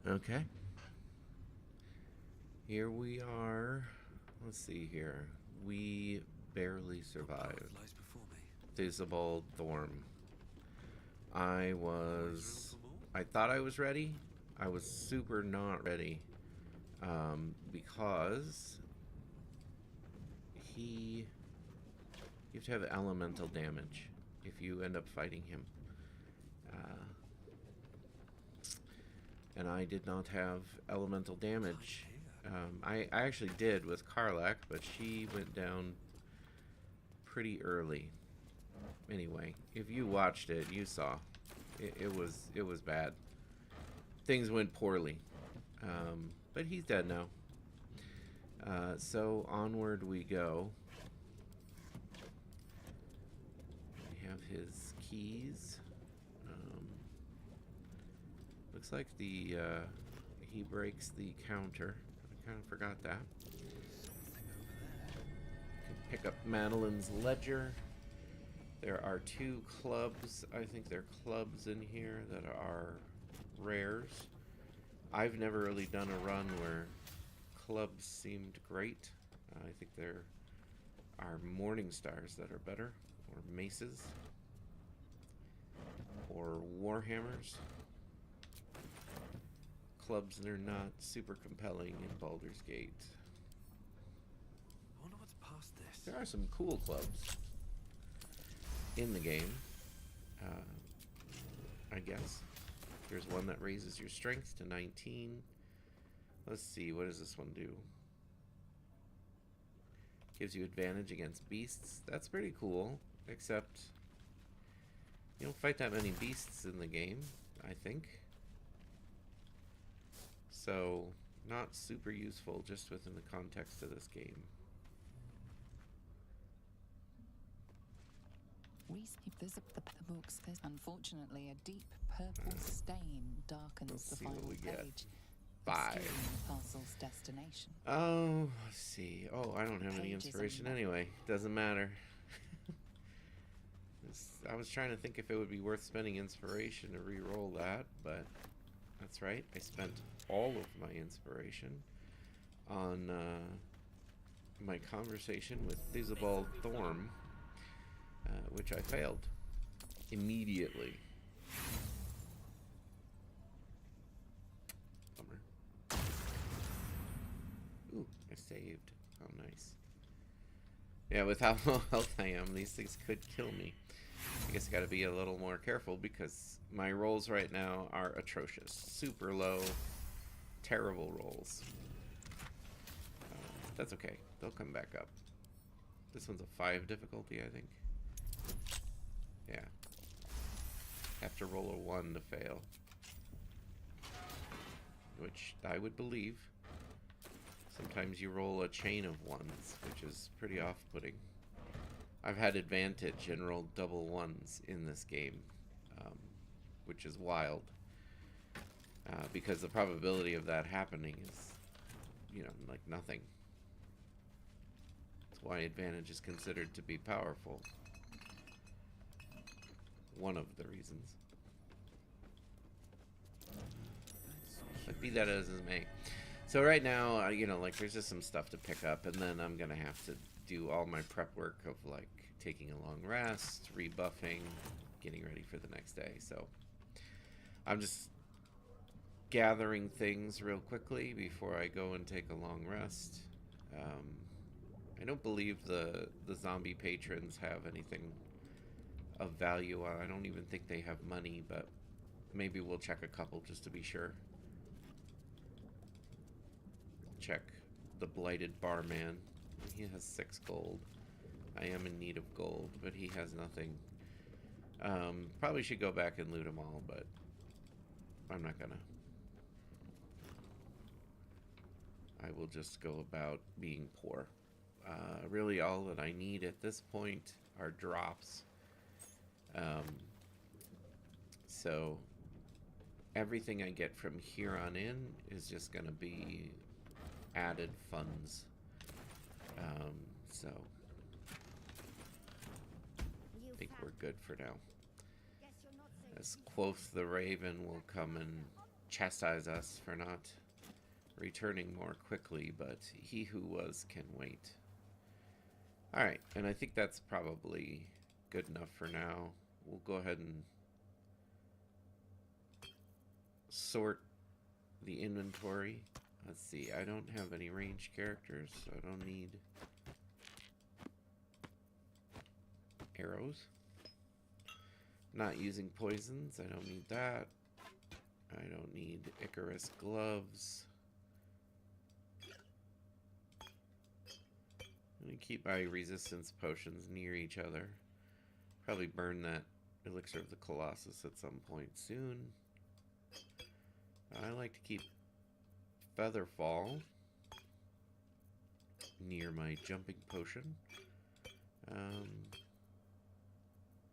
Okay. Here we are. Let's see here. We barely survived. Lies before me. Visible Thorm. I was. I thought I was ready. I was super not ready. Because he. You have to have elemental damage if you end up fighting him. Uh, and I did not have elemental damage. I actually did with Karlak, but she went down pretty early. Anyway, if you watched it, you saw it was bad. Things went poorly, but he's dead now. So onward we go. We have his keys. Looks like the he breaks the counter. I kind of forgot that. Can pick up Madeline's ledger. There are two clubs. I think they're clubs in here that are rares. I've never really done a run where clubs seemed great. I think there are morning stars that are better, or maces, or warhammers. Clubs that are not super compelling in Baldur's Gate. I wonder what's past this. There are some cool clubs in the game, I guess. There's one that raises your strength to 19. Let's see, what does this one do? Gives you advantage against beasts. That's pretty cool, except you don't fight that many beasts in the game, I think. So, not super useful just within the context of this game. The books. There's unfortunately a deep purple stain darkens Let's the see final what we get. page. 5. Obscuring the parcel's destination. Oh, let's see. Oh, I don't have any inspiration anyway. Doesn't matter. I was trying to think if it would be worth spending inspiration to re-roll that, but that's right. I spent all of my inspiration on my conversation with Theobald Thorm, which I failed immediately. Bummer. Ooh, I saved. How nice. Yeah, with how low health I am, these things could kill me. I guess I gotta be a little more careful because my rolls right now are atrocious. Super low, terrible rolls. That's okay. They'll come back up. This one's a 5 difficulty, I think. Yeah. Have to roll a 1 to fail. Which I would believe. Sometimes you roll a chain of 1s, which is pretty off-putting. I've had advantage and rolled double 1s in this game, which is wild. Because the probability of that happening is, like nothing. That's why advantage is considered to be powerful. One of the reasons. But be that as it may. So right now, there's just some stuff to pick up, and then I'm gonna have to do all my prep work of like taking a long rest, rebuffing, getting ready for the next day. So I'm just gathering things real quickly before I go and take a long rest. I don't believe the zombie patrons have anything of value. I don't even think they have money, but maybe we'll check a couple just to be sure. Check the blighted barman. He has 6 gold. I am in need of gold, but he has nothing. Probably should go back and loot them all, but I'm not gonna. I will just go about being poor. Really all that I need at this point are drops. So everything I get from here on in is just gonna be added funds. So I think we're good for now. As Quoth the Raven will come and chastise us for not returning more quickly, but he who was can wait. Alright, and I think that's probably good enough for now. We'll go ahead and sort the inventory. Let's see, I don't have any ranged characters, so I don't need arrows. Not using poisons, I don't need that. I don't need Icarus gloves. I'm gonna keep my resistance potions near each other. Probably burn that elixir of the Colossus at some point soon. I like to keep Featherfall near my jumping potion.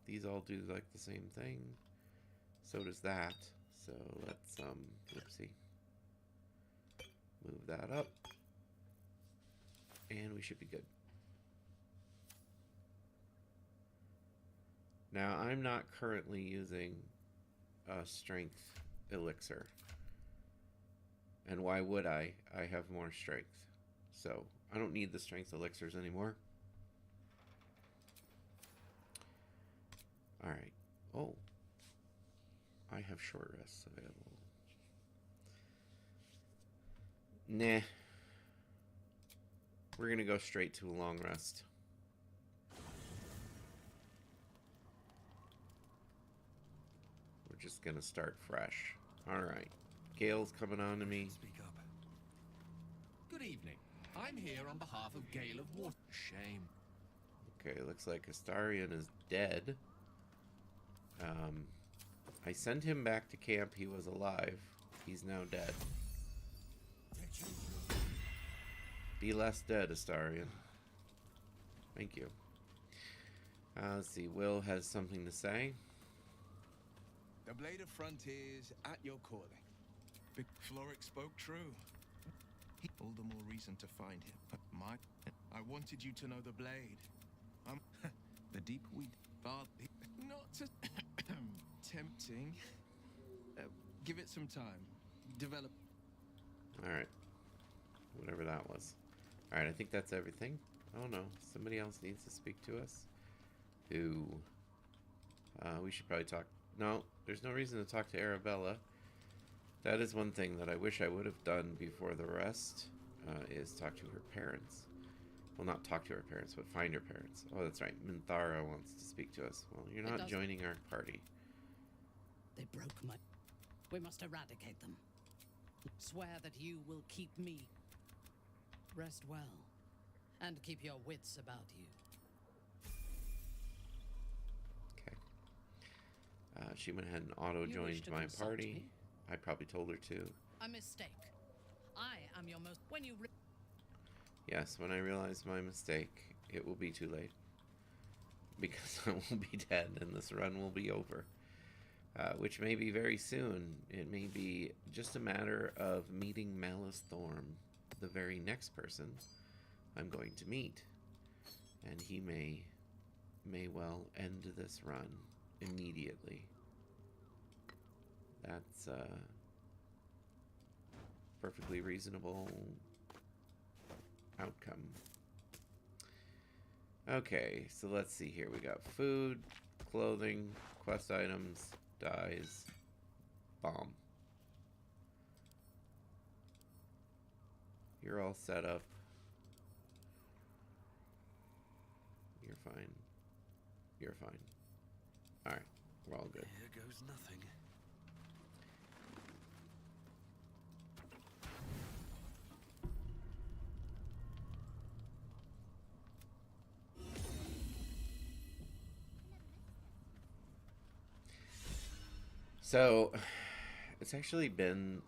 These all do like the same thing. So does that. So let's whoopsie. Move that up. And we should be good. Now, I'm not currently using a strength elixir. And why would I? I have more strength. So, I don't need the strength elixirs anymore. Alright. Oh. I have short rests available. Nah. We're gonna go straight to a long rest. We're just gonna start fresh. Alright. Gale's coming on to me. Speak up. Good evening. I'm here on behalf of Gale of Water. Shame. Okay, looks like Astarion is dead. I sent him back to camp. He was alive. He's now dead. Be less dead, Astarion. Thank you. Let's see. Will has something to say. The Blade of Frontiers at your calling. Big Floric spoke true. All the more reason to find him. I wanted you to know the Blade. The deep weed. Not to tempting. Give it some time. Develop. Alright. Whatever that was. Alright, I think that's everything. Oh no, somebody else needs to speak to us. Who? We should probably talk. No, there's no reason to talk to Arabella. That is one thing that I wish I would have done before the rest, is talk to her parents. Well, not talk to her parents, but find her parents. Oh, that's right. Minthara wants to speak to us. Well, you're not joining our party. They broke my... We must eradicate them. Swear that you will keep me. Rest well. And keep your wits about you. Okay. She went ahead and auto-joined my party. Me? I probably told her to. A mistake. I am your most... When you... Yes, when I realize my mistake, it will be too late. Because I will be dead and this run will be over. Which may be very soon. It may be just a matter of meeting Malice Thorm, the very next person I'm going to meet. And he may well end this run immediately. That's perfectly reasonable outcome. Okay, so let's see here. We got food, clothing, quest items, dyes, bomb. You're all set up. You're fine. You're fine. Alright, we're all good. Here goes nothing. So, it's actually been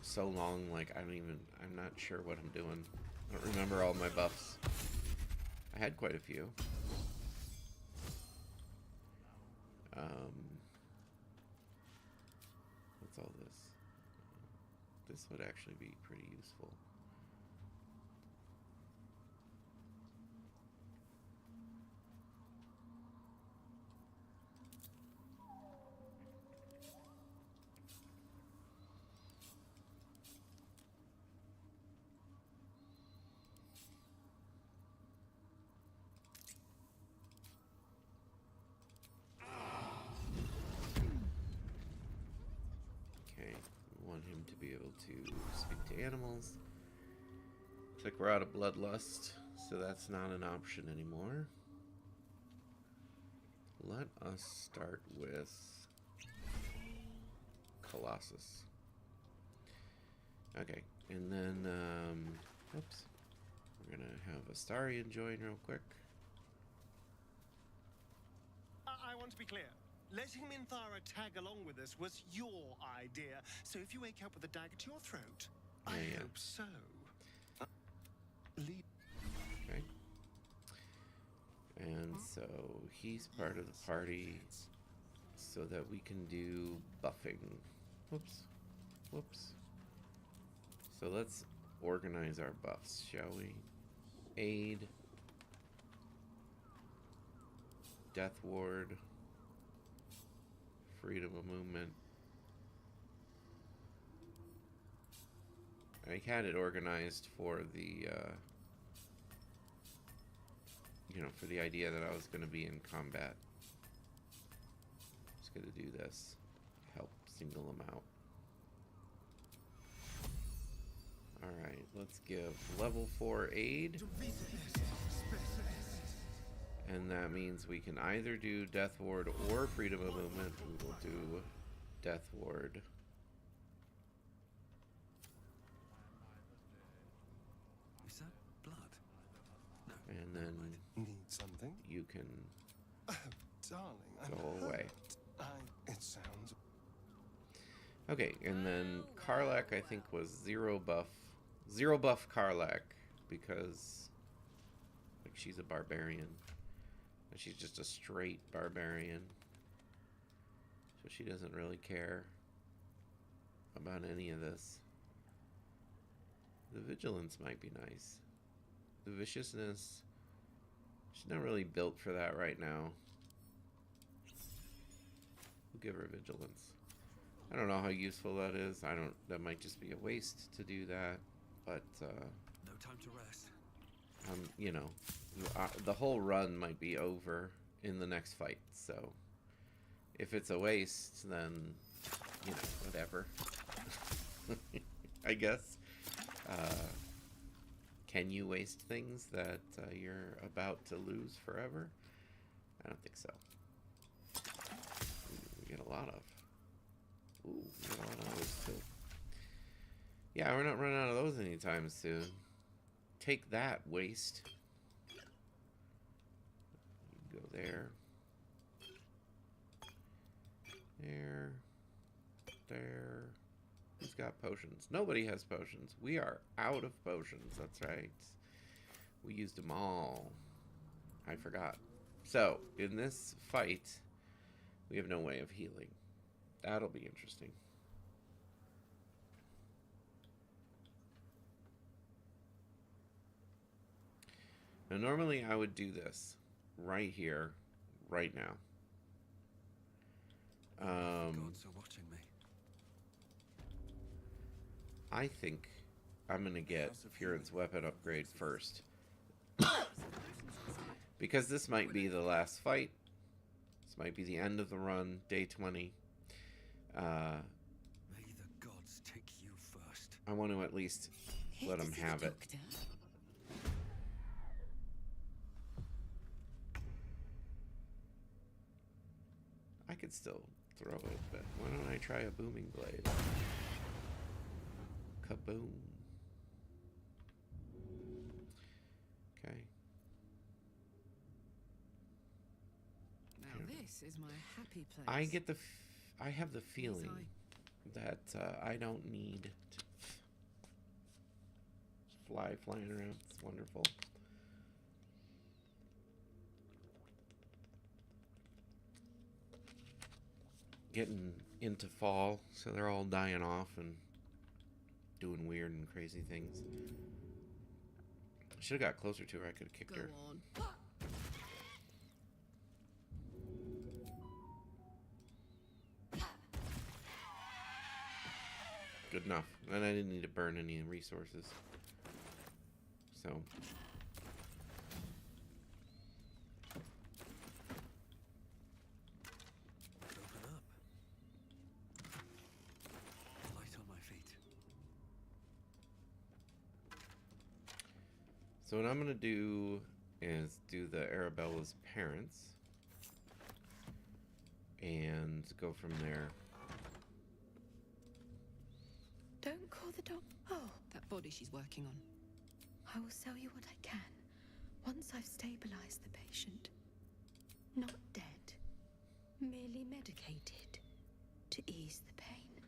so long, like, I'm not sure what I'm doing. I don't remember all my buffs. I had quite a few. What's all this? This would actually be pretty useful. to speak to animals. Looks like we're out of bloodlust, so that's not an option anymore. Let us start with Colossus. Okay, and then, oops. We're gonna have Astarion join real quick. I want to be clear. Letting Minthara tag along with us was your idea. So if you wake up with a dagger to your throat, I Yeah. hope so. Okay. And so he's part of the party so that we can do buffing. Whoops. Whoops. So let's organize our buffs, shall we? Aid. Death Ward. Freedom of movement. I had it organized for the, you know, for the idea that I was going to be in combat. Just going to do this. Help single them out. Alright, let's give level 4 aid. And that means we can either do Death Ward or Freedom of Movement. We will do Death Ward. Is that blood? No. And then Need something? you can Darling, go away. It sounds... Okay, and then Karlak I think was 0 buff. 0 buff Karlak because like she's a barbarian. And she's just a straight barbarian. So she doesn't really care about any of this. The vigilance might be nice. The viciousness, she's not really built for that right now. We'll give her vigilance. I don't know how useful that is. That might just be a waste to do that. But, No time to rest. you know, the whole run might be over in the next fight. So, if it's a waste, then, you know, whatever. I guess. Can you waste things that you're about to lose forever? I don't think so. Ooh, we get a lot of. Ooh, we get a lot of those too. Yeah, we're not running out of those anytime soon. Take that, waste. Go there. There. There. Who's got potions? Nobody has potions. We are out of potions, that's right. We used them all. I forgot. So, in this fight, we have no way of healing. That'll be interesting. Now, normally I would do this right here, right now. Gods are watching me. I think I'm gonna get Furin's weapon upgrade first. Because this might be the last fight. This might be the end of the run, day 20. May the gods take you first. I want to at least let him have it. I could still throw it, but why don't I try a booming blade? Kaboom. Okay. Now this is my happy place. I have the feeling that I don't need to flying around. It's wonderful. Getting into fall, so they're all dying off and doing weird and crazy things. I should have got closer to her. I could have kicked her. on. Good enough. And I didn't need to burn any resources. So. Open up. Light on my feet. So what I'm gonna do is do the Arabella's parents and go from there. Don't call the doc. Oh, That body she's working on. I will sell you what I can once I've stabilized the patient. Not dead, merely medicated to ease the pain.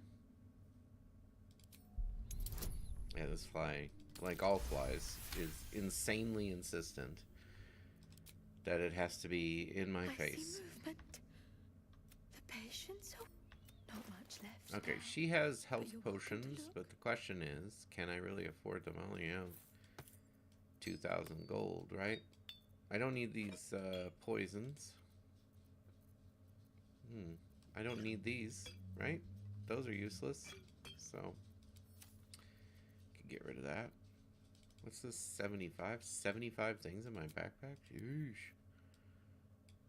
Yeah, this fly, like all flies, is insanely insistent that it has to be in my I face. see movement. The patient's not much left. Okay, now. she has health you're welcome to potions, look. but the question is, can I really afford them? I only have 2,000 gold, right? I don't need these poisons. I don't need these, right? Those are useless. So, can get rid of that. What's this? 75? 75 things in my backpack? Yeesh.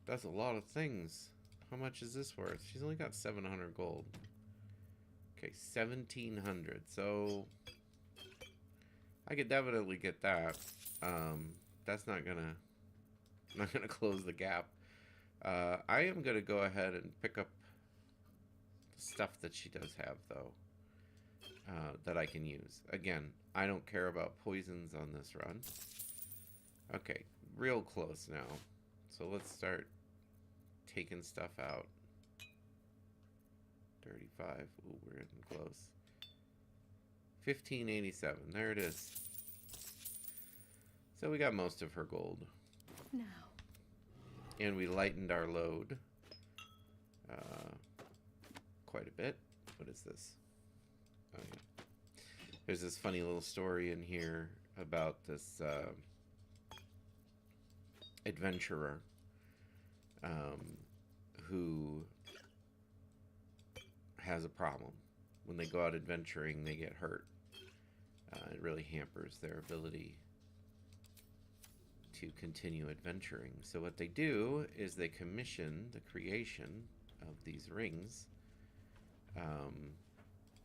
That's a lot of things. How much is this worth? She's only got 700 gold. Okay, 1,700. So, I could definitely get that. That's not gonna close the gap. I am gonna go ahead and pick up the stuff that she does have, though, that I can use. Again, I don't care about poisons on this run. Okay, real close now. So let's start taking stuff out. 35. Ooh, we're getting close. 1587. There it is. So we got most of her gold. Now, And we lightened our load quite a bit. What is this? Oh, yeah. There's this funny little story in here about this adventurer who has a problem. When they go out adventuring, they get hurt. It really hampers their ability to continue adventuring. So what they do is they commission the creation of these rings,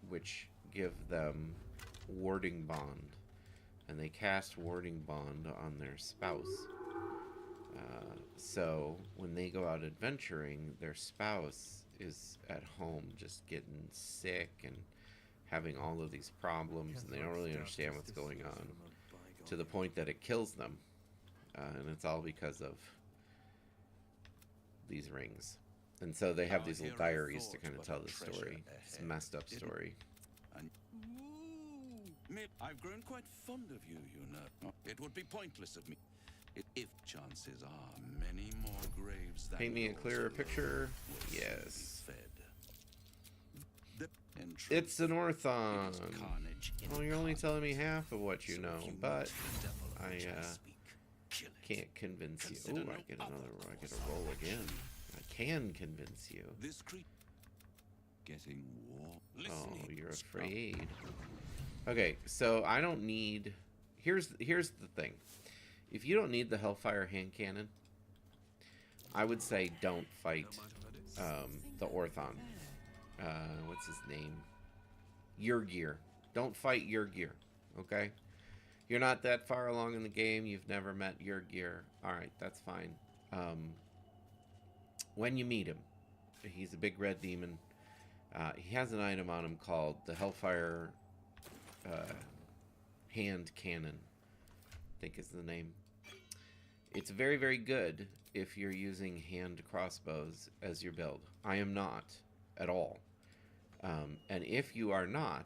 which give them warding bond, and they cast warding bond on their spouse. So when they go out adventuring, their spouse is at home just getting sick and having all of these problems, and they don't really understand what's going on, to the point that it kills them. And it's all because of these rings. And so they have these little diaries to kind of tell the story. It's a messed up story. I've grown quite fond of you, you know. It would be pointless of me if chances are many more graves than Paint me a yours clearer alone picture. will soon be Yes. fed. In truth, It's an it Orthon. is carnage Well, you're only incarnate. telling me half of what you So know, if you but want the devil of I which speak, kill it. can't convince you. Consider Oh, no I get other another. I get course a roll of again. action. I can convince you. This creature getting warm. Oh, Listening. you're afraid. Okay, so I don't need. Here's the thing. If you don't need the Hellfire hand cannon, I would say don't fight the Orthon. What's his name? Yurgir. Don't fight Yurgir. Okay. You're not that far along in the game. You've never met Yurgir. All right, that's fine. When you meet him, he's a big red demon. He has an item on him called the Hellfire hand cannon, I think is the name. It's very, very good if you're using hand crossbows as your build. I am not at all. And if you are not,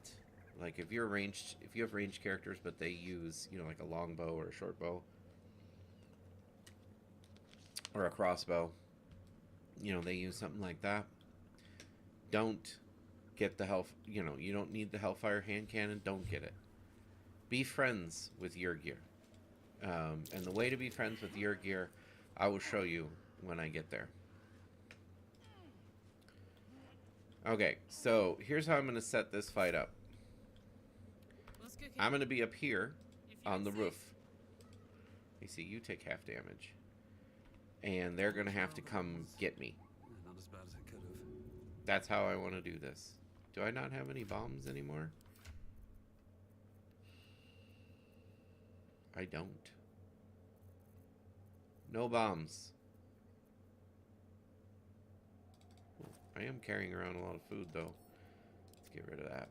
like if you're ranged, if you have ranged characters but they use, you know, like a longbow or a short bow or a crossbow, you know, they use something like that, don't get the you know, you don't need the Hellfire hand cannon. Don't get it. Be friends with Yurgir. And the way to be friends with Yurgir, I will show you when I get there. Okay, so here's how I'm going to set this fight up. I'm going to be up here on the roof. You see, you take half damage. And they're going to have to come get me. Not as bad as it could have. That's how I want to do this. Do I not have any bombs anymore? I don't. No bombs. I am carrying around a lot of food, though. Let's get rid of that.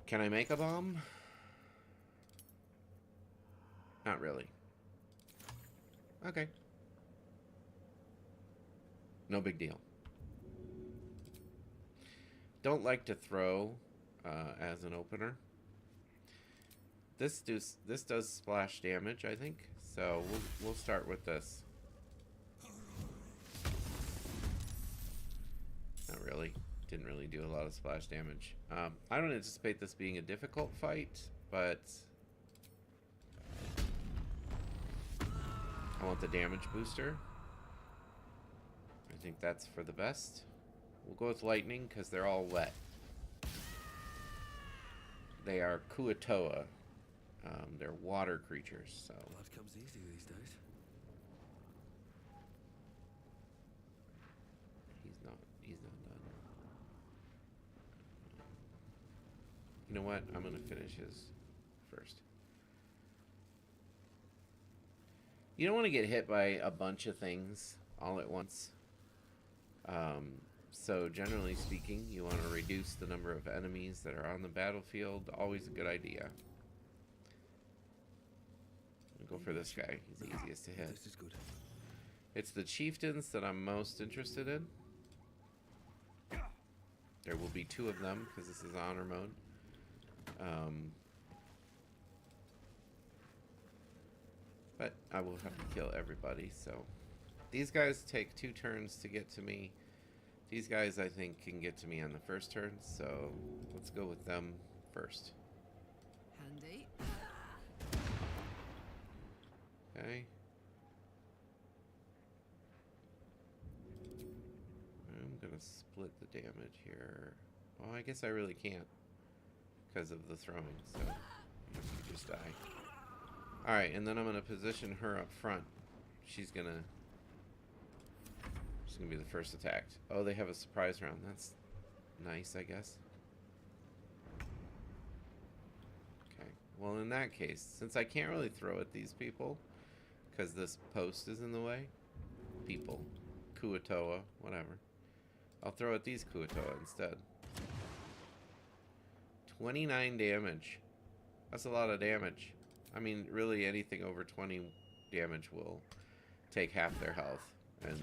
Can I make a bomb? Not really. Okay. No big deal. Don't like to throw as an opener. This does splash damage, I think. So we'll start with this. Not really. Didn't really do a lot of splash damage. I don't anticipate this being a difficult fight, but I want the damage booster. I think that's for the best. We'll go with lightning because they're all wet. They are Kuatoa. They're water creatures, so. Blood comes easy these days. He's not done. You know what? I'm gonna finish his first. You don't want to get hit by a bunch of things all at once. So generally speaking, you want to reduce the number of enemies that are on the battlefield. Always a good idea. I'll go for this guy. He's the easiest to hit. This is good. It's the chieftains that I'm most interested in. There will be 2 of them because this is honor mode. But I will have to kill everybody, so these guys take 2 turns to get to me. These guys, I think, can get to me on the first turn, so let's go with them first. Handy. Okay. I'm gonna split the damage here. Oh, I guess I really can't because of the throwing, so you just die. Alright, and then I'm gonna position her up front. She's gonna be the first attacked. Oh, they have a surprise round. That's nice, I guess. Okay. Well, in that case, since I can't really throw at these people because this post is in the way, people, Kuatoa, whatever, I'll throw at these Kuatoa instead. 29 damage. That's a lot of damage. I mean, really anything over 20 damage will take half their health, and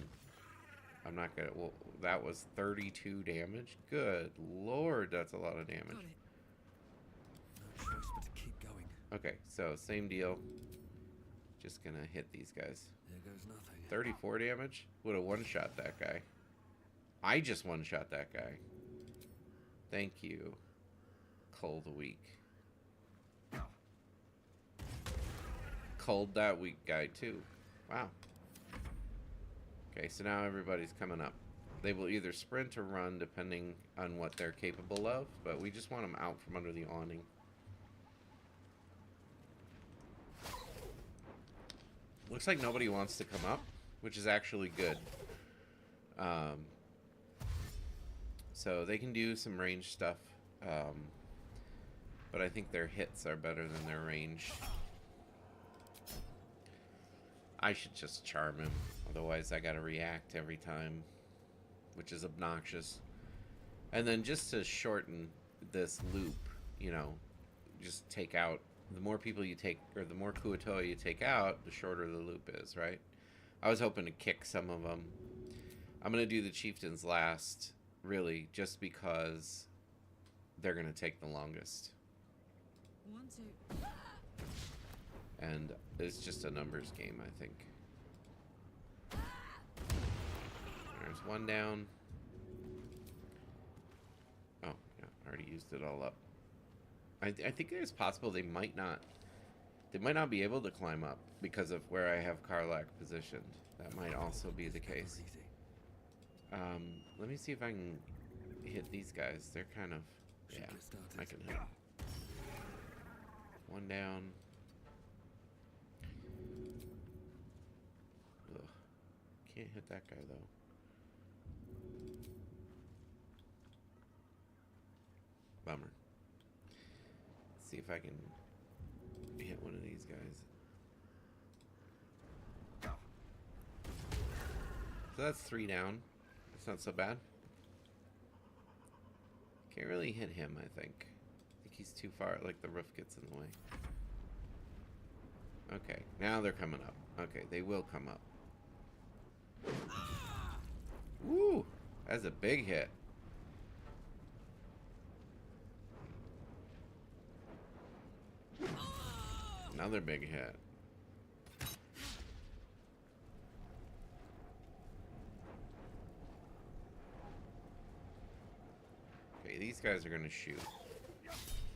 I'm not gonna. Well, that was 32 damage. Good lord, that's a lot of damage. No choice but to keep going. Okay, so same deal. Just gonna hit these guys. There goes nothing. 34 damage. Would have one-shot that guy. I just one-shot that guy. Thank you, Cold Weak. Cold that weak guy too. Wow. Okay, so now everybody's coming up. They will either sprint or run depending on what they're capable of, but we just want them out from under the awning. Looks like nobody wants to come up, which is actually good. So they can do some range stuff, but I think their hits are better than their range. I should just charm him, otherwise I gotta react every time, which is obnoxious. And then just to shorten this loop, you know, just take out, the more people you take, or the more Kuatoa you take out, the shorter the loop is, right? I was hoping to kick some of them. I'm gonna do the chieftains last, really, just because they're gonna take the longest. 1, 2. And it's just a numbers game, I think. There's one down. Oh, yeah, I already used it all up. I think it's possible they might not be able to climb up because of where I have Karlak positioned. That might also be the case. Let me see if I can hit these guys. They're kind of, yeah, I can hit. One down. Ugh. Can't hit that guy though. Bummer. Let's see if I can hit one of these guys. So that's 3 down. It's not so bad. Can't really hit him, I think. I think he's too far, like the roof gets in the way. Okay, now they're coming up. Okay, they will come up. Woo! That's a big hit. Another big hit. Okay, these guys are gonna shoot.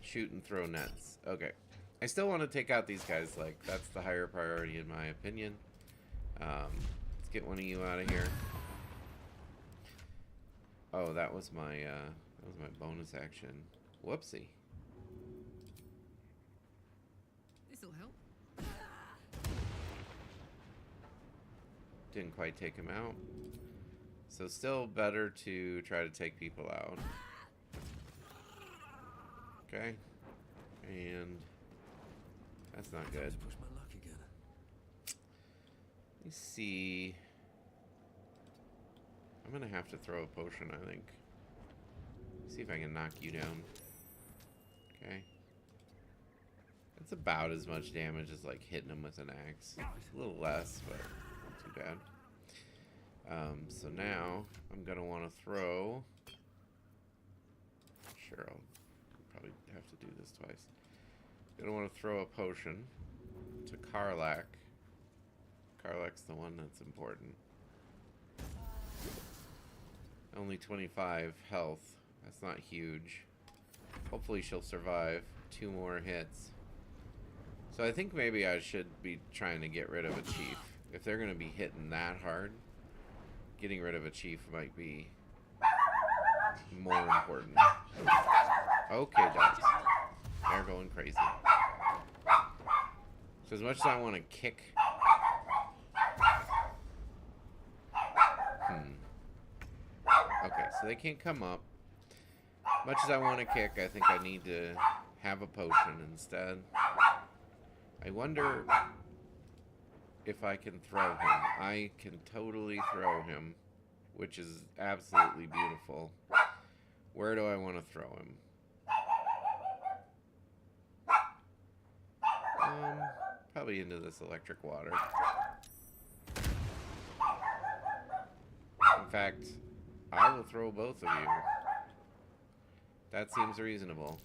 Shoot and throw nets. Okay. I still want to take out these guys, like, that's the higher priority in my opinion. Let's get one of you out of here. Oh, that was my bonus action. Whoopsie. This'll help. Didn't quite take him out. So still better to try to take people out. Okay. And that's not good. Let's push my luck again. Let me see. I'm gonna have to throw a potion, I think. See if I can knock you down. Okay. That's about as much damage as like hitting him with an axe. A little less, but not too bad. So now I'm gonna want to throw. Sure, I'll probably have to do this twice. Gonna want to throw a potion to Karlak. Karlak's the one that's important. Only 25 health. That's not huge. Hopefully she'll survive 2 more hits. So I think maybe I should be trying to get rid of a chief. If they're going to be hitting that hard, getting rid of a chief might be more important. Okay, ducks. They're going crazy. So as much as I want to kick... Okay, so they can't come up. Much as I want to kick, I think I need to have a potion instead. I wonder if I can throw him. I can totally throw him, which is absolutely beautiful. Where do I want to throw him? Probably into this electric water. In fact, I will throw both of you. That seems reasonable.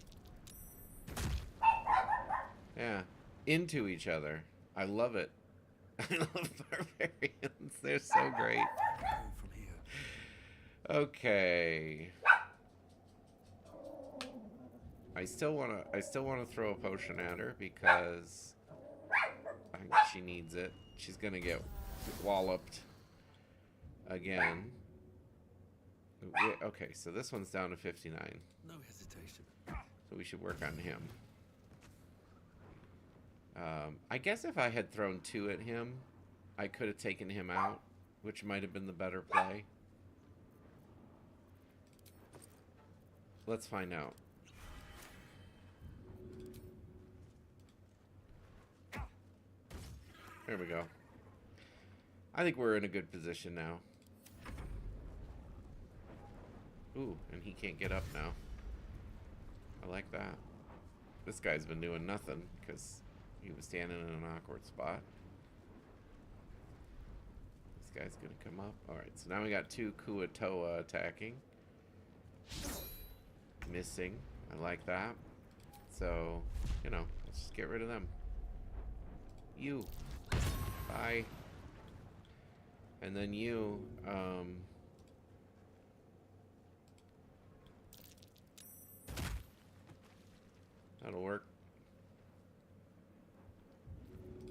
Yeah. Into each other. I love it. I love barbarians. They're so great. From here. Okay. I still wanna throw a potion at her because I think she needs it. She's gonna get walloped again. Okay, so this one's down to 59. No hesitation. So we should work on him. I guess if I had thrown 2 at him, I could have taken him out, which might have been the better play. Let's find out. There we go. I think we're in a good position now. Ooh, and he can't get up now. I like that. This guy's been doing nothing because he was standing in an awkward spot. This guy's gonna come up. Alright, so now we got 2 Kuatoa attacking. Missing. I like that. So, you know, let's just get rid of them. You. Bye. And then you, that'll work.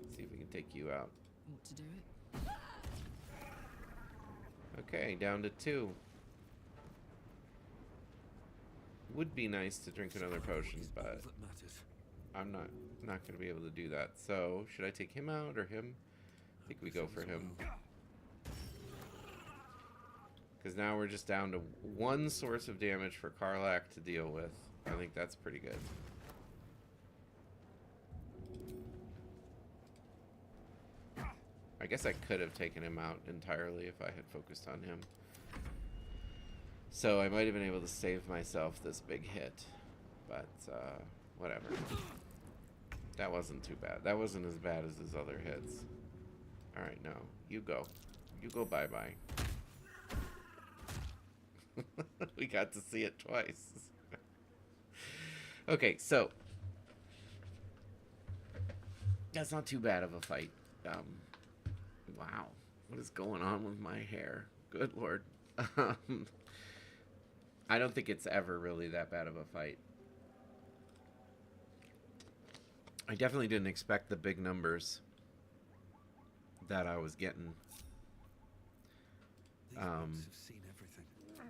Let's see if we can take you out. Want to do it? Okay, down to 2. Would be nice to drink another potion, but All that matters. I'm not going to be able to do that. So, should I take him out or him? I think we go for him. Because now we're just down to 1 source of damage for Karlak to deal with. I think that's pretty good. guess I could have taken him out entirely if I had focused on him. So I might have been able to save myself this big hit. But, whatever. That wasn't too bad. That wasn't as bad as his other hits. Alright, no. You go. You go bye-bye. We got to see it twice. Okay, so that's not too bad of a fight. Wow, what is going on with my hair? Good lord. I don't think it's ever really that bad of a fight. I definitely didn't expect the big numbers that I was getting. These books have seen everything.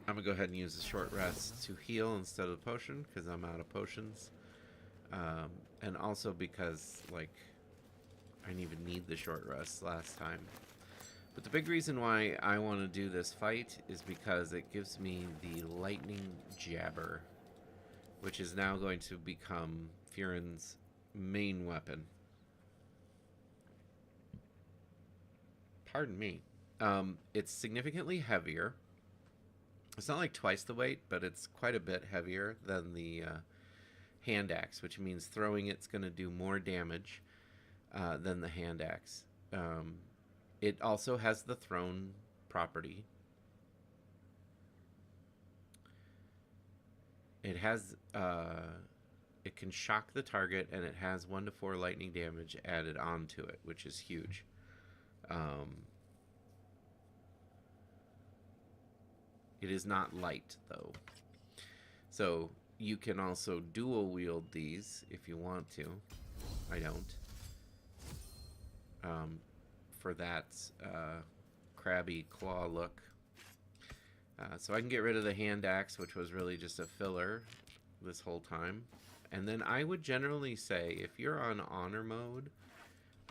I'm gonna go ahead and use a short rest to heal instead of the potion because I'm out of potions, and also because like I didn't even need the short rest last time. But the big reason why I want to do this fight is because it gives me the lightning jabber, which is now going to become Furin's main weapon. Pardon me. It's significantly heavier. It's not like twice the weight, but it's quite a bit heavier than the hand axe, which means throwing it's going to do more damage than the hand axe. It also has the thrown property. It has it can shock the target, and it has 1 to 4 lightning damage added onto it, which is huge. It is not light, though. So you can also dual wield these if you want to. I don't. For that crabby claw look. So I can get rid of the hand axe, which was really just a filler this whole time. And then I would generally say, if you're on honor mode,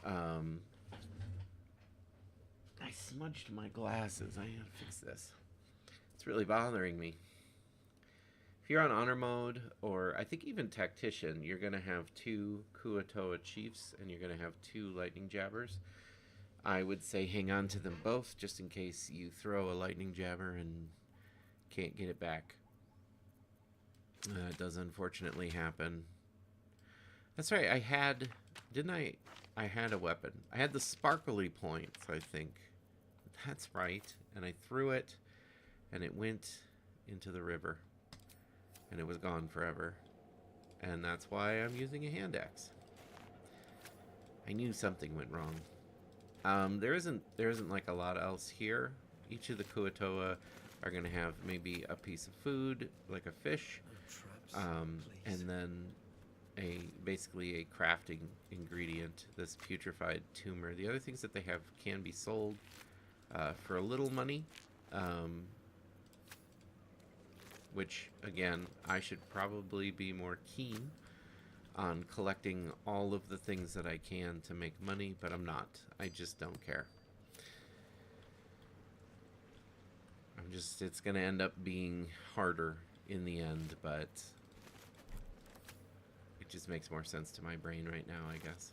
I smudged my glasses. I gotta fix this. It's really bothering me. If you're on honor mode, or I think even tactician, you're gonna have 2 Kuo-toa chiefs, and you're gonna have 2 lightning jabbers. I would say hang on to them both, just in case you throw a lightning jabber and can't get it back. It does unfortunately happen. That's right, I had... Didn't I? I had a weapon. I had the sparkly points, I think. That's right. And I threw it, and it went into the river. And it was gone forever. And that's why I'm using a hand axe. I knew something went wrong. There isn't like a lot else here. Each of the Kuo-toa are going to have maybe a piece of food, like a fish, and then basically a crafting ingredient, this putrefied tumor. The other things that they have can be sold for a little money, which again I should probably be more keen on collecting all of the things that I can to make money, but I'm not. I just don't care. It's gonna end up being harder in the end, but it just makes more sense to my brain right now, I guess.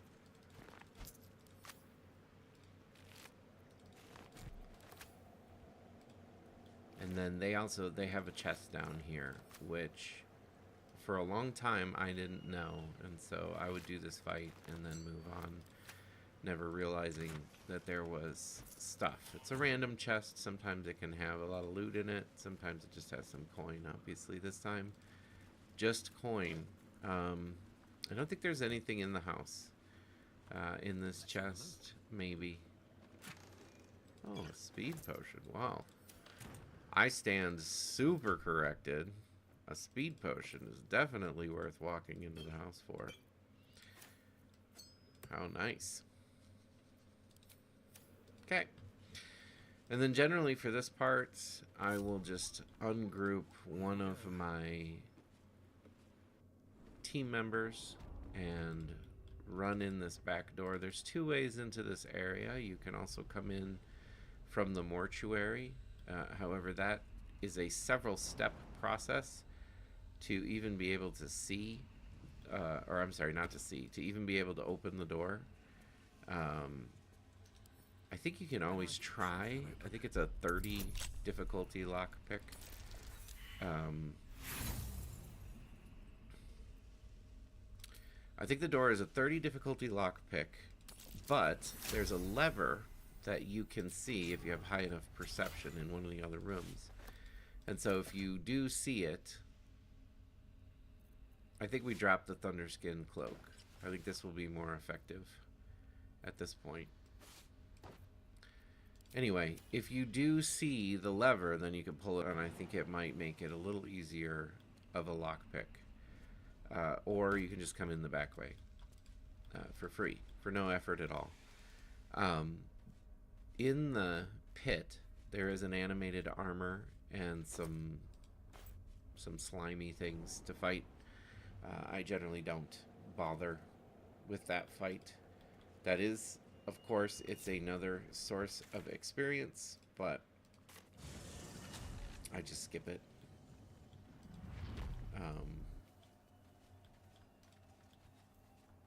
And then they have a chest down here, which for a long time I didn't know, and so I would do this fight and then move on, never realizing that there was stuff. It's a random chest. Sometimes it can have a lot of loot in it. Sometimes it just has some coin, obviously. This time, just coin. I don't think there's anything in the house. In this chest, maybe. Oh, a speed potion. Wow. I stand super corrected. A speed potion is definitely worth walking into the house for. How nice. Okay. And then generally for this part, I will just ungroup one of my team members and run in this back door. There's 2 ways into this area. You can also come in from the mortuary. However, that is a several step process to even be able to see, or I'm sorry, not to see, to even be able to open the door. I I think you can always try. I think it's a 30 difficulty lockpick. I think the door is a 30 difficulty lockpick, but there's a lever that you can see if you have high enough perception in one of the other rooms. And so if you do see it, I think we dropped the Thunderskin cloak. I think this will be more effective at this point. Anyway, if you do see the lever, then you can pull it, and I think it might make it a little easier of a lockpick. Or you can just come in the back way for free, for no effort at all. In the pit, there is an animated armor and some slimy things to fight. I generally don't bother with that fight. That is, of course, it's another source of experience, but I just skip it.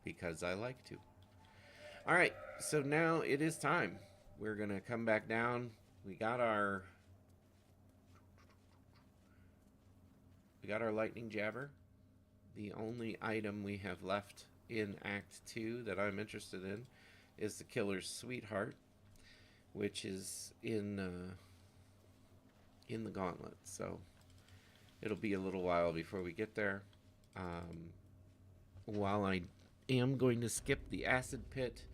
Because I like to. Alright, so now it is time. We're going to come back down. We got our lightning jabber. The only item we have left in Act 2 that I'm interested in is the killer's sweetheart, which is in the gauntlet. So it'll be a little while before we get there. While I am going to skip the acid pit,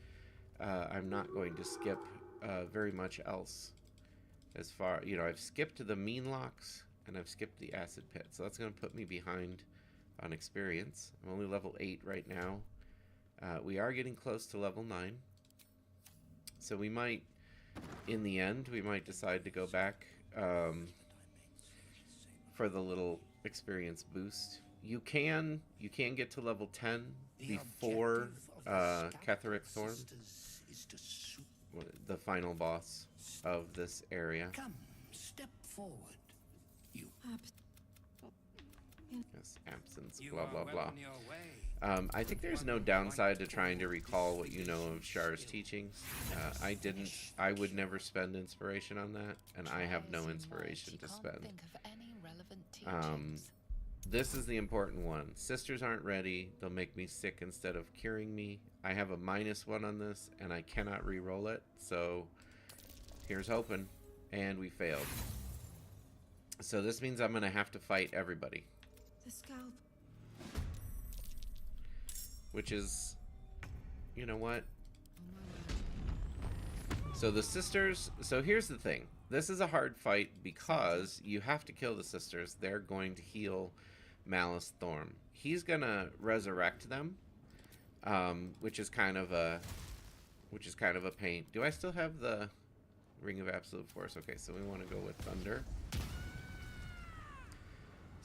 I'm not going to skip very much else. As far, you know, I've skipped the mean locks and I've skipped the acid pit, so that's going to put me behind on experience. I'm only level 8 right now. We are getting close to level 9, so we might, in the end, we might decide to go back for the little experience boost. You can get to level 10 before Catherick Thorn, the final boss of this area. Come, step forward. You. Yes, absence, blah blah blah. I think there's no downside to trying to recall what you know of Shar's teachings. I would never spend inspiration on that, and I have no inspiration to spend. This is the important one. Sisters aren't ready. They'll make me sick instead of curing me. I have a -1 on this, and I cannot re-roll it, so here's hoping. And we failed. So this means I'm going to have to fight everybody. The scalp. Which is, you know what? So the sisters, so here's the thing. This is a hard fight because you have to kill the sisters. They're going to heal Malice Thorn. He's going to resurrect them, which is kind of a pain. Do I still have the Ring of Absolute Force? Okay, so we want to go with Thunder.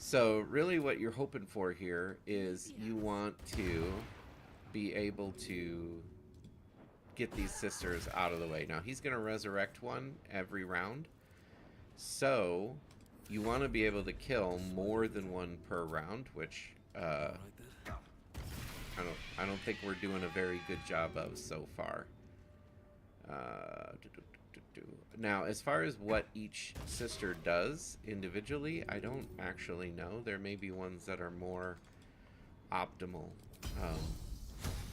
So really what you're hoping for here is you want to be able to get these sisters out of the way. Now he's going to resurrect one every round. So you want to be able to kill more than one per round, which I don't think we're doing a very good job of so far. Now, as far as what each sister does individually, I don't actually know. There may be ones that are more optimal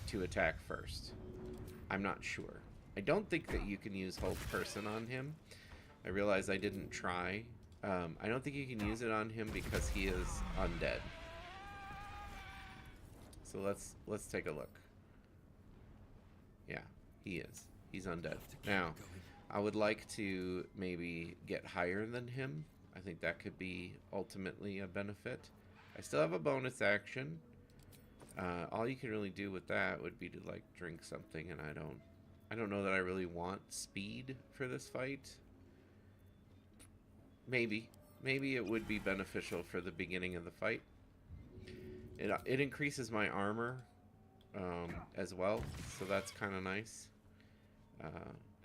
to attack first. I'm not sure. I don't think that you can use Hope Person on him. I realize I didn't try. I don't think you can use it on him because he is undead. So let's take a look. Yeah, he is. He's undead. Now, I would like to maybe get higher than him. I think that could be ultimately a benefit. I still have a bonus action. All you can really do with that would be to like drink something, and I don't know that I really want speed for this fight. Maybe it would be beneficial for the beginning of the fight. It increases my armor as well, so that's kind of nice.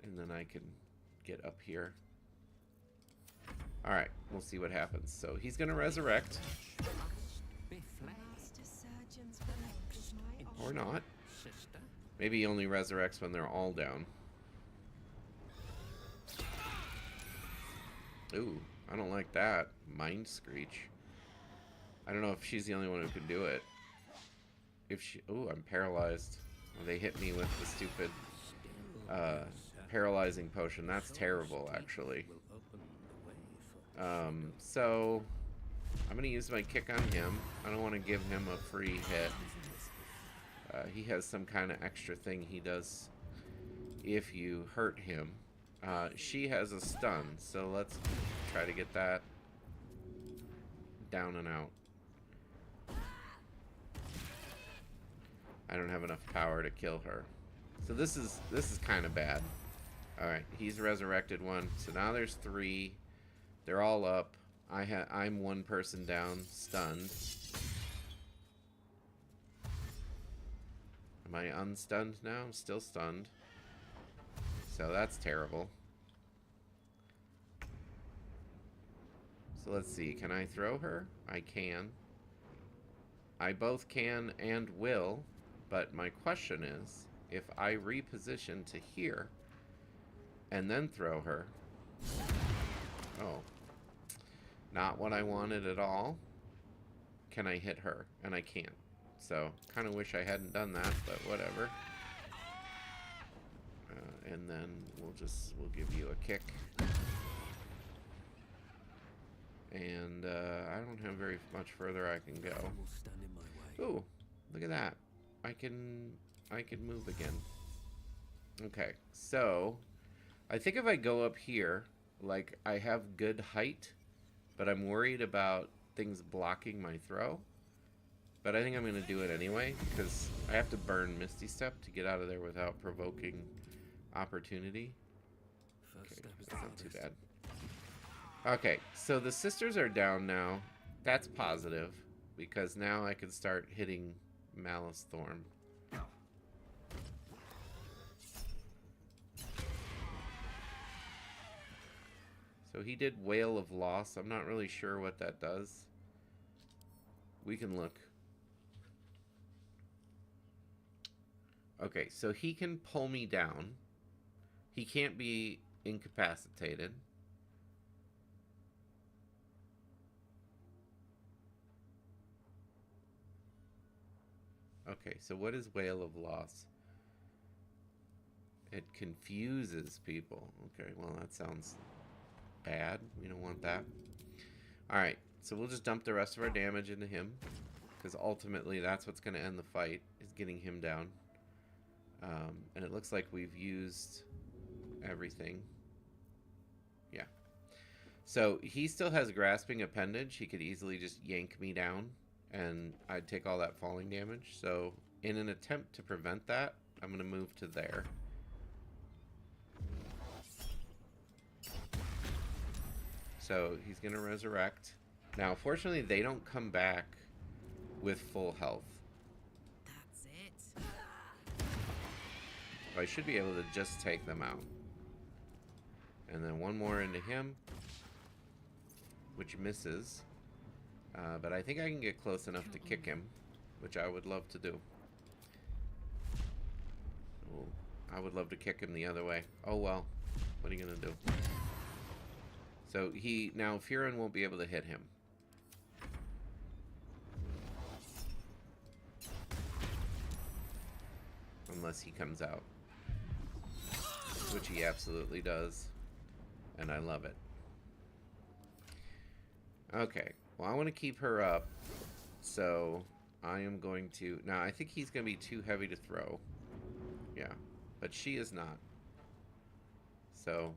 And then I can get up here. Alright, we'll see what happens. So he's going to resurrect. Or not. Maybe he only resurrects when they're all down. Ooh, I don't like that. Mind Screech. I don't know if she's the only one who can do it. If she... Ooh, I'm paralyzed. Well, they hit me with the stupid paralyzing potion. That's terrible, actually. So... I'm going to use my kick on him. I don't want to give him a free hit. He has some kind of extra thing he does if you hurt him. She has a stun, so let's try to get that down and out. I don't have enough power to kill her. So this is kind of bad. Alright, he's resurrected one. So now there's 3. They're all up. I'm one person down, stunned. Am I unstunned now? I'm still stunned. So that's terrible. So let's see. Can I throw her? I can. I both can and will. But my question is, if I reposition to here and then throw her... Oh. Not what I wanted at all. Can I hit her? And I can't. So, kind of wish I hadn't done that, but whatever. And then we'll give you a kick. And I don't have very much further I can go. Ooh, look at that. I can move again. Okay, so I think if I go up here, like I have good height, but I'm worried about things blocking my throw. But I think I'm going to do it anyway, because I have to burn Misty Step to get out of there without provoking opportunity. Okay, that's not too bad. Okay, so the sisters are down now. That's positive, because now I can start hitting Malice Thorn. So he did Wail of Loss. I'm not really sure what that does. We can look. Okay, so he can pull me down. He can't be incapacitated. Okay, so what is Wail of Loss? It confuses people. Okay, well that sounds bad. We don't want that. Alright, so we'll just dump the rest of our damage into him, because ultimately that's what's going to end the fight, is getting him down. And it looks like we've used everything. Yeah. So he still has Grasping Appendage. He could easily just yank me down, and I'd take all that falling damage. So in an attempt to prevent that, I'm going to move to there. So he's going to resurrect. Now, fortunately, they don't come back with full health. That's it. I should be able to just take them out. And then one more into him, which misses. But I think I can get close enough to kick him, which I would love to do. Oh, I would love to kick him the other way. Oh well, what are you gonna do? So now Furin won't be able to hit him. Unless he comes out. Which he absolutely does. And I love it. Okay. Well, I want to keep her up. So I am going to... Now, I think he's going to be too heavy to throw. Yeah. But she is not. So...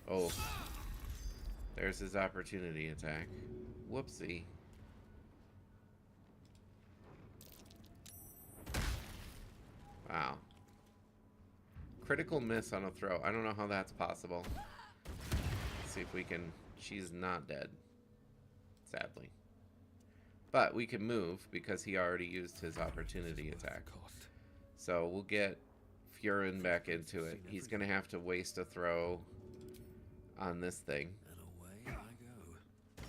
Oh. There's his opportunity attack. Whoopsie. Wow. Critical miss on a throw. I don't know how that's possible. Let's see if we can... She's not dead. Sadly. But we can move because he already used his opportunity attack. So we'll get Furin back into it. He's going to have to waste a throw on this thing. And away I go.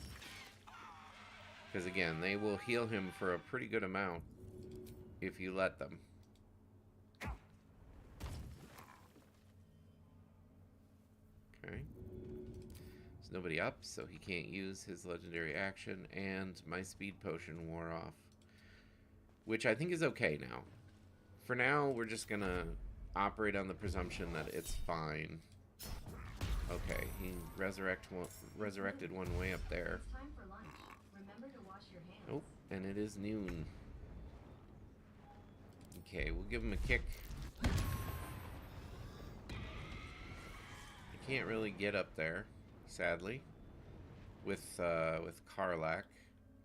Because again, they will heal him for a pretty good amount if you let them. Okay. There's nobody up, so he can't use his legendary action, and my speed potion wore off. Which I think is okay now. For now, we're just gonna operate on the presumption that it's fine. Okay, he resurrected one way up there. It's time for lunch. Remember to wash your hands. Oh, and it is noon. Okay, we'll give him a kick. I can't really get up there, sadly, with Karlak,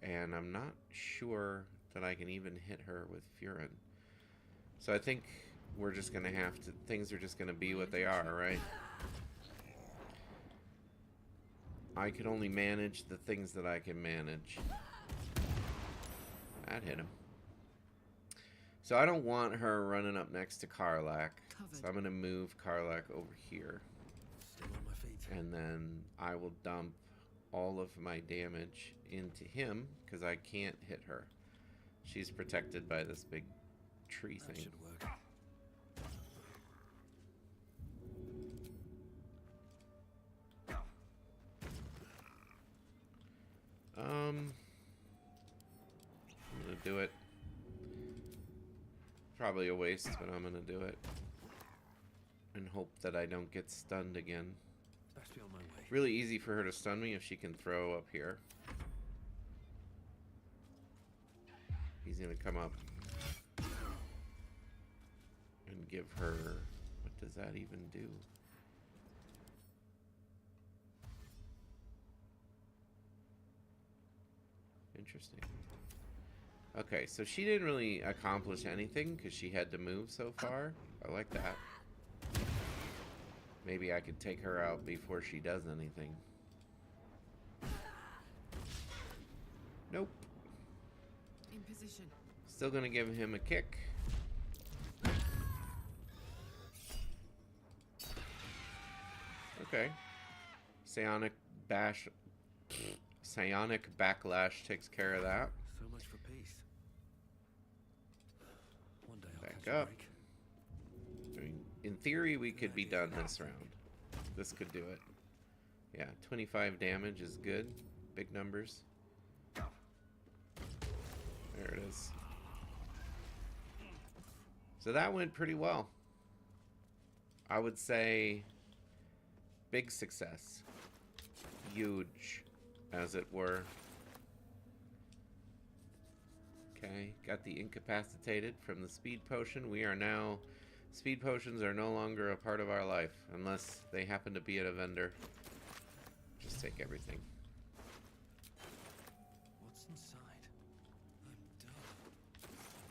and I'm not sure that I can even hit her with Furin. So I think we're just gonna have to. Things are just gonna be what they are, right? I can only manage the things that I can manage. That hit him. So I don't want her running up next to Karlak. So I'm gonna move Karlak over here. Still on my feet. And then I will dump all of my damage into him because I can't hit her. She's protected by this big tree That thing. should work. I'm gonna do it. Probably a waste, but I'm gonna do it. And hope that I don't get stunned again. Best be on my way. Really easy for her to stun me if she can throw up here. He's gonna come up and give her... What does that even do? Interesting. Okay, so she didn't really accomplish anything because she had to move so far. I like that. Maybe I could take her out before she does anything. Nope. In position. Still gonna give him a kick. Okay. Psionic Backlash takes care of that. So much for peace. One day I'll Back catch a up. break. I mean, in theory, we could be done this round. This could do it. Yeah, 25 damage is good. Big numbers. There it is. So that went pretty well. I would say big success. Huge, as it were. Okay, got the incapacitated from the speed potion. We are now... Speed potions are no longer a part of our life, unless they happen to be at a vendor. Just take everything. What's inside? I'm done.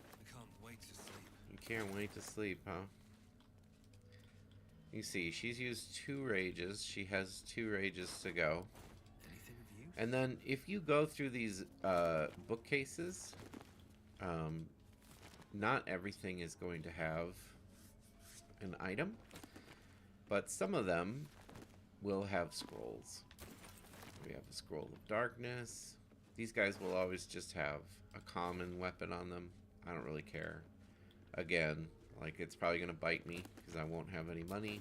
I can't wait to sleep. You can't wait to sleep, huh? You see, she's used 2 rages. She has 2 rages to go. Anything of use? And then if you go through these bookcases, not everything is going to have an item, but some of them will have scrolls. We have a scroll of darkness. These guys will always just have a common weapon on them. I don't really care. Again, like, it's probably gonna bite me because I won't have any money,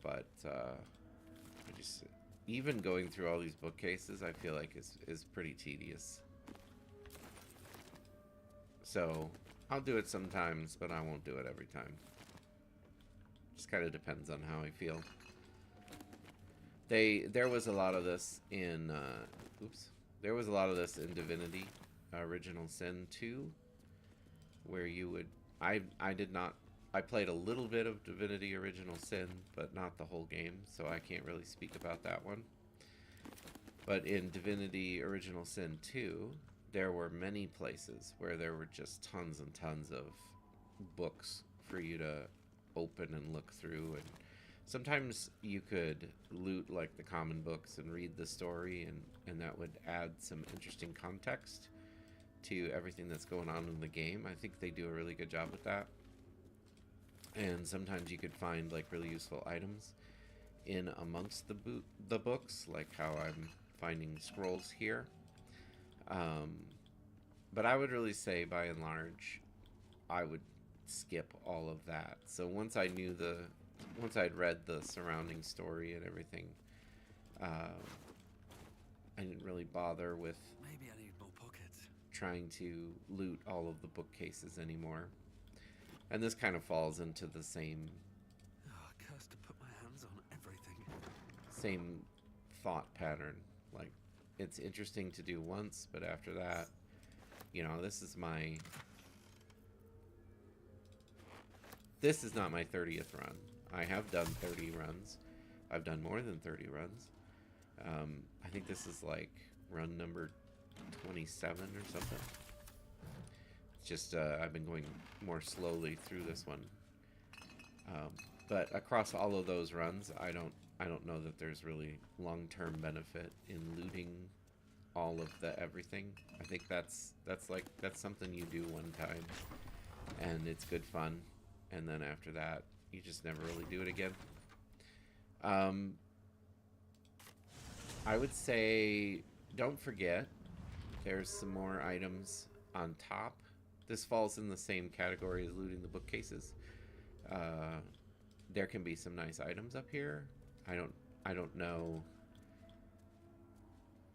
but I just, even going through all these bookcases, I feel like is pretty tedious. So I'll do it sometimes, but I won't do it every time. Just kind of depends on how I feel. There was a lot of this in there was a lot of this in Divinity Original Sin 2, where you would I played a little bit of Divinity Original Sin, but not the whole game, so I can't really speak about that one. But in Divinity Original Sin 2, there were many places where there were just tons and tons of books for you to open and look through, and sometimes you could loot like the common books and read the story, and that would add some interesting context to everything that's going on in the game. I think they do a really good job with that. And sometimes you could find like really useful items in amongst the books, like how I'm finding scrolls here. But I would really say, by and large, I would skip all of that. So once I'd read the surrounding story and everything, I didn't really bother with Maybe I need more pockets. trying to loot all of the bookcases anymore. And this kind of falls into the same Oh, cursed to put my hands on everything. same thought pattern. Like, it's interesting to do once, but after that, you know, this is not my 30th run. I have done 30 runs. I've done more than 30 runs. I think this is like run number 27 or something. It's just I've been going more slowly through this one. But across all of those runs, I don't know that there's really long-term benefit in looting all of the everything. I think that's something you do one time, and it's good fun, and then after that, you just never really do it again. I would say don't forget there's some more items on top. This falls in the same category as looting the bookcases. There can be some nice items up here. I don't know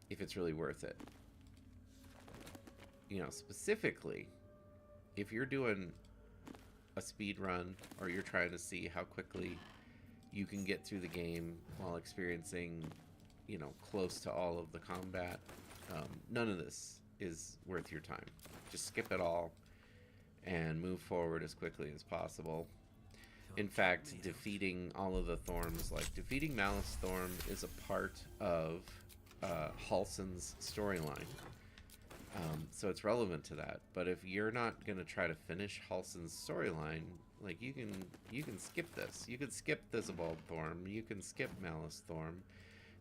if it's really worth it. You know, specifically, if you're doing a speed run or you're trying to see how quickly you can get through the game while experiencing, you know, close to all of the combat, none of this is worth your time. Just skip it all and move forward as quickly as possible. In fact, defeating all of the Thorns, like defeating Malice Thorn, is a part of Halsin's storyline. So it's relevant to that. But if you're not going to try to finish Halsin's storyline, like you can skip this. You can skip Thisbald Thorn. You can skip Malice Thorn.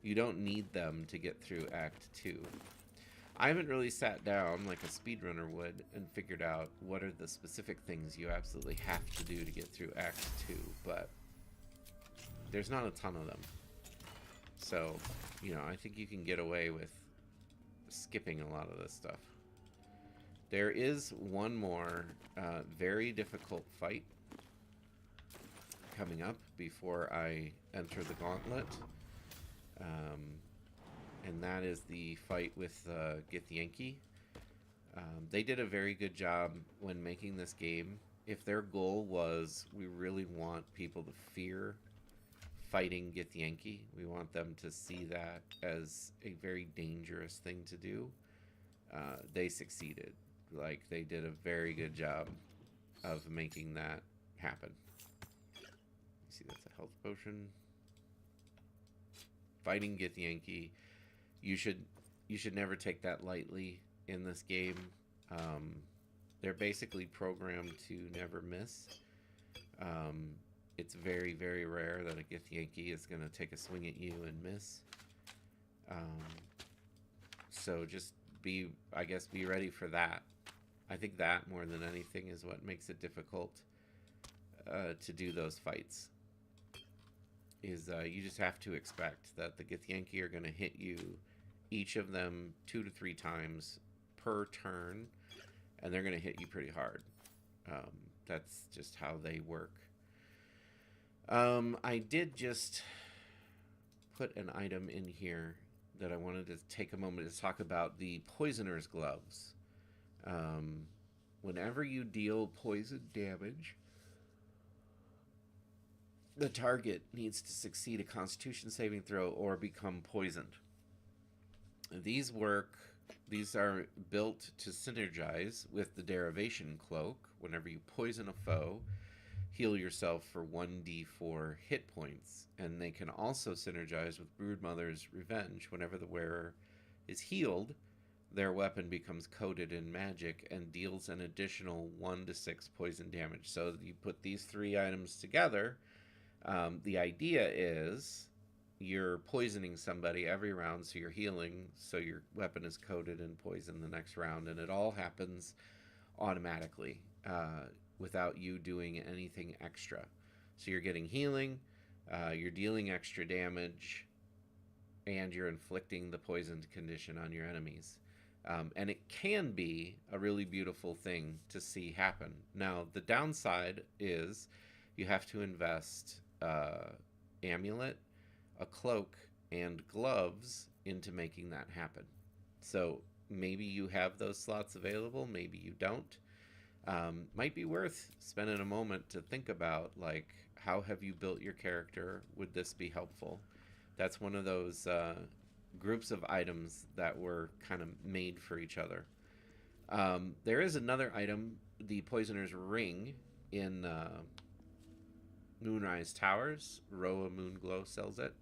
You don't need them to get through Act 2. I haven't really sat down like a speedrunner would and figured out what are the specific things you absolutely have to do to get through Act 2, but there's not a ton of them. So, you know, I think you can get away with skipping a lot of this stuff. There is one more very difficult fight coming up before I enter the gauntlet. And that is the fight with Githyanki. They did a very good job when making this game. If their goal was, we really want people to fear fighting Githyanki, we want them to see that as a very dangerous thing to do, they succeeded. Like, they did a very good job of making that happen. You see, that's a health potion. Fighting Githyanki. You should never take that lightly in this game. They're basically programmed to never miss. It's very, very rare that a Githyanki is going to take a swing at you and miss. So just be ready for that. I think that more than anything is what makes it difficult to do those fights. Is you just have to expect that the Githyanki are going to hit you, each of them 2 to 3 times per turn, and they're going to hit you pretty hard. That's just how they work. I did just put an item in here that I wanted to take a moment to talk about, the Poisoner's Gloves. Whenever you deal poison damage, the target needs to succeed a Constitution saving throw or become poisoned. These are built to synergize with the Derivation Cloak. Whenever you poison a foe, heal yourself for 1d4 hit points. And they can also synergize with Broodmother's Revenge. Whenever the wearer is healed, their weapon becomes coated in magic and deals an additional 1 to 6 poison damage. So you put these 3 items together. The idea is you're poisoning somebody every round, so you're healing, so your weapon is coated in poison the next round, and it all happens automatically without you doing anything extra. So you're getting healing, you're dealing extra damage, and you're inflicting the poisoned condition on your enemies. And it can be a really beautiful thing to see happen. Now, the downside is you have to invest amulet, a cloak, and gloves into making that happen. So maybe you have those slots available, maybe you don't. Might be worth spending a moment to think about, like, how have you built your character? Would this be helpful? That's one of those groups of items that were kind of made for each other. There is another item, the Poisoner's Ring, in Moonrise Towers. Roa Moonglow sells it.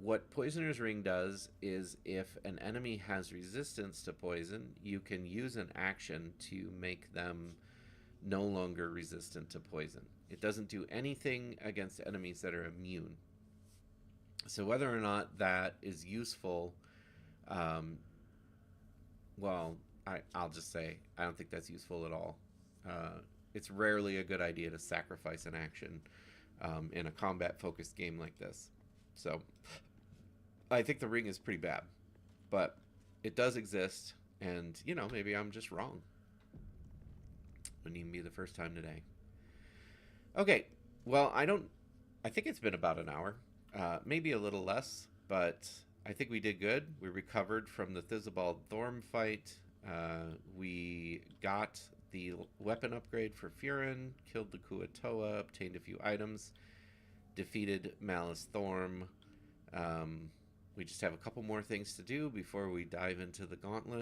What Poisoner's Ring does is if an enemy has resistance to poison, you can use an action to make them no longer resistant to poison. It doesn't do anything against enemies that are immune. So whether or not that is useful, well, I'll just say I don't think that's useful at all. It's rarely a good idea to sacrifice an action in a combat-focused game like this. So I think the ring is pretty bad, but it does exist, and, you know, maybe I'm just wrong. Wouldn't even be the first time today. Okay, well, I think it's been about an hour, maybe a little less, but I think we did good. We recovered from the Thisbald Thorm fight. We got the weapon upgrade for Furin, killed the Kuatoa, obtained a few items, defeated Malice Thorm. We just have a couple more things to do before we dive into the gauntlet.